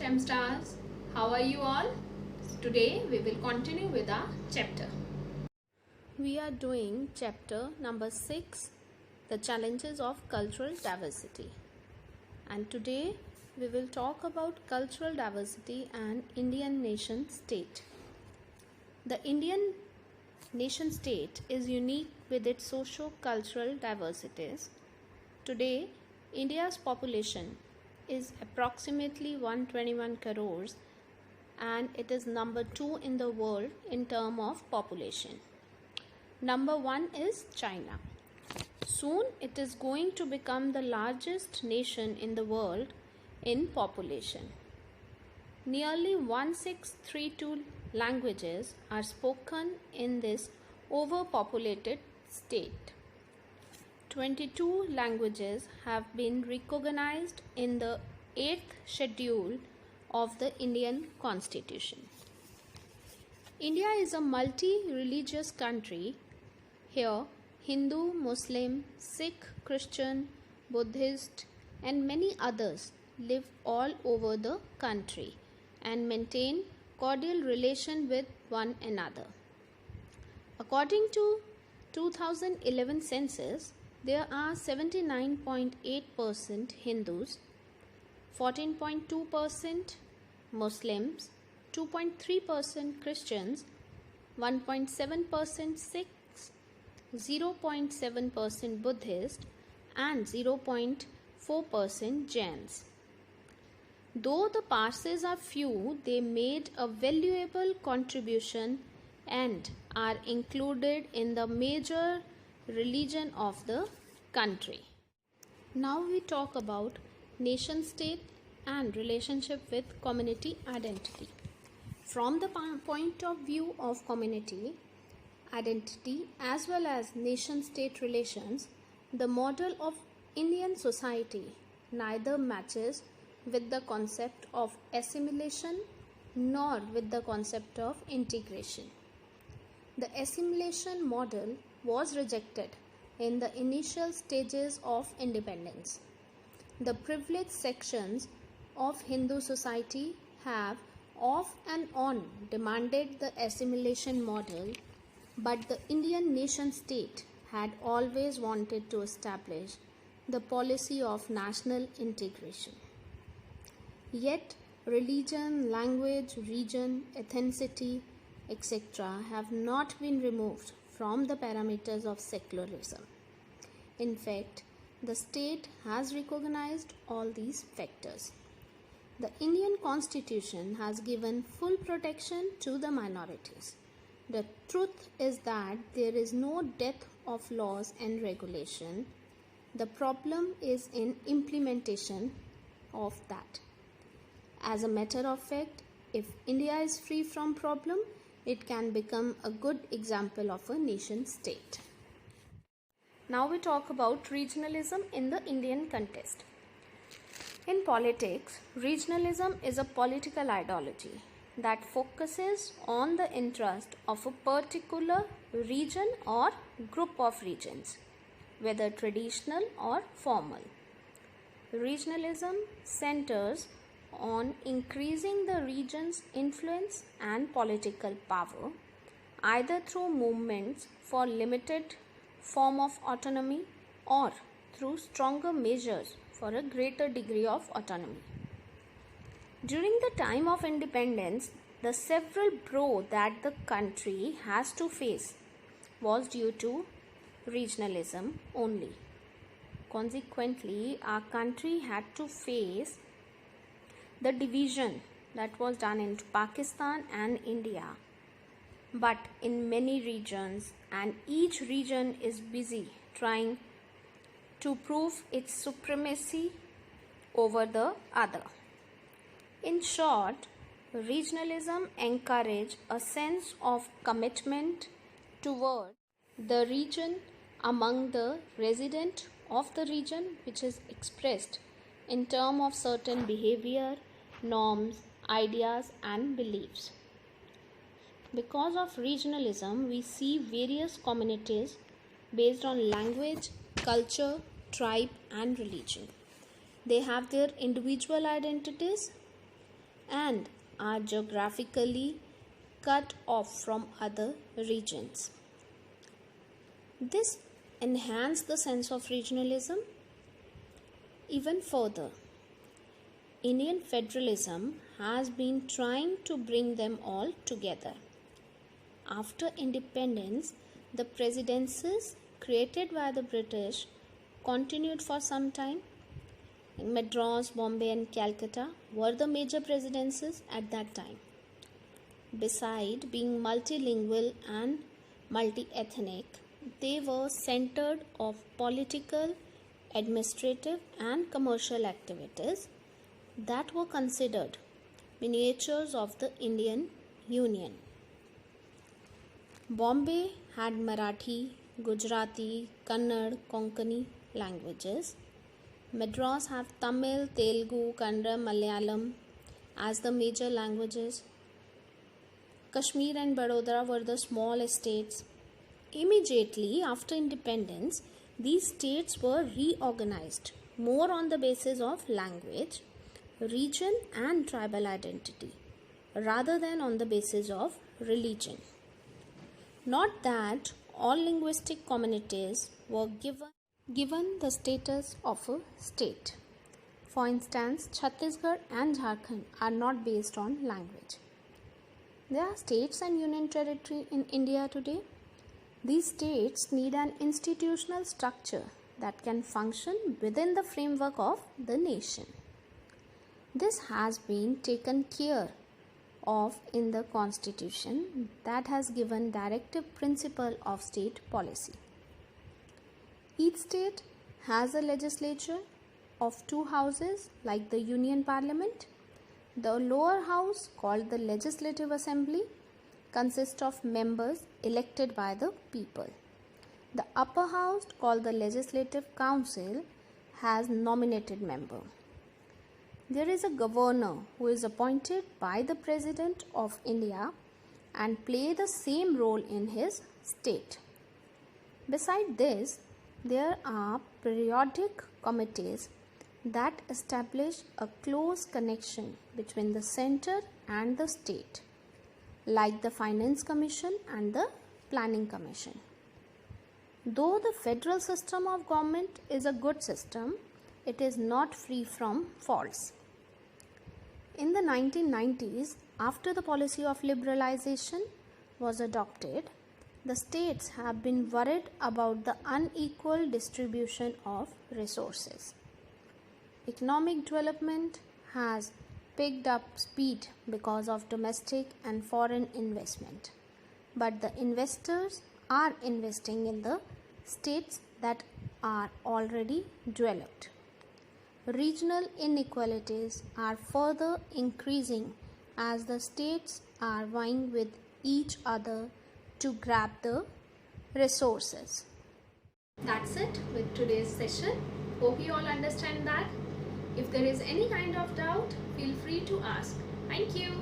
STEM stars. How are you all? Today we will continue with our chapter. We are doing chapter number 6, the challenges of cultural diversity. And today we will talk about cultural diversity and Indian nation state. The Indian nation state is unique with its socio-cultural diversities. Today, India's population is approximately 121 crores and it is number 2 in the world in terms of population. Number 1 is China. Soon it is going to become the largest nation in the world in population. Nearly 1632 languages are spoken in this overpopulated state. 22 languages have been recognized in the 8th schedule of the Indian Constitution. India is a multi-religious country. Here, Hindu, Muslim, Sikh, Christian, Buddhist, and many others live all over the country and maintain cordial relation with one another. According to 2011 census, there are 79.8% Hindus, 14.2% Muslims, 2.3% Christians, 1.7% Sikhs, 0.7% Buddhists, and 0.4% Jains. Though the Parsis are few, they made a valuable contribution and are included in the major religion of the country. Now we talk about nation state and relationship with community identity. From the point of view of community identity as well as nation state relations, the model of Indian society neither matches with the concept of assimilation nor with the concept of integration. The assimilation model was rejected in the initial stages of independence. The privileged sections of Hindu society have off and on demanded the assimilation model, but the Indian nation state had always wanted to establish the policy of national integration. Yet, religion, language, region, ethnicity, etc. have not been removed from the parameters of secularism. In fact, the state has recognized all these factors. The Indian Constitution has given full protection to the minorities. The truth is that there is no dearth of laws and regulation. The problem is in implementation of that. As a matter of fact, if India is free from problem, it can become a good example of a nation state. Now we talk about regionalism in the Indian context. In politics, regionalism is a political ideology that focuses on the interest of a particular region or group of regions, whether traditional or formal. Regionalism centers on increasing the region's influence and political power, either through movements for limited form of autonomy or through stronger measures for a greater degree of autonomy. During the time of independence, the several blows that the country has to face was due to regionalism only. Consequently, our country had to face the division that was done into Pakistan and India, but in many regions, and each region is busy trying to prove its supremacy over the other. In short, regionalism encourages a sense of commitment toward the region among the residents of the region, which is expressed in terms of certain behavior, norms, ideas and beliefs. Because of regionalism, we see various communities based on language, culture, tribe and religion. They have their individual identities and are geographically cut off from other regions. This enhanced the sense of regionalism even further. Indian federalism has been trying to bring them all together. After independence, the presidencies created by the British continued for some time. Madras, Bombay, and Calcutta were the major presidencies at that time. Besides being multilingual and multi-ethnic, they were centered of political, administrative, and commercial activities that were considered miniatures of the Indian Union. Bombay had Marathi, Gujarati, Kannada, Konkani languages. Madras have Tamil, Telugu, Kannada, Malayalam as the major languages. Kashmir and Vadodara were the small states. Immediately after independence, these states were reorganized more on the basis of language, region, and tribal identity rather than on the basis of religion. Not that all linguistic communities were given the status of a state. For instance, Chhattisgarh and Jharkhand are not based on language. There are states and union territory in India today. These states need an institutional structure that can function within the framework of the nation. This has been taken care of in the Constitution that has given directive principle of state policy. Each state has a legislature of two houses like the Union Parliament. The lower house, called the Legislative Assembly, consists of members elected by the people. The upper house, called the Legislative Council, has nominated members. There is a governor who is appointed by the President of India and play the same role in his state. Besides this, there are periodic committees that establish a close connection between the center and the state, like the Finance Commission and the Planning Commission. Though the federal system of government is a good system, it is not free from faults. In the 1990s, after the policy of liberalization was adopted, the states have been worried about the unequal distribution of resources. Economic development has picked up speed because of domestic and foreign investment, but the investors are investing in the states that are already developed. Regional inequalities are further increasing as the states are vying with each other to grab the resources. That's it with today's session. Hope you all understand that. If there is any kind of doubt, feel free to ask. Thank you.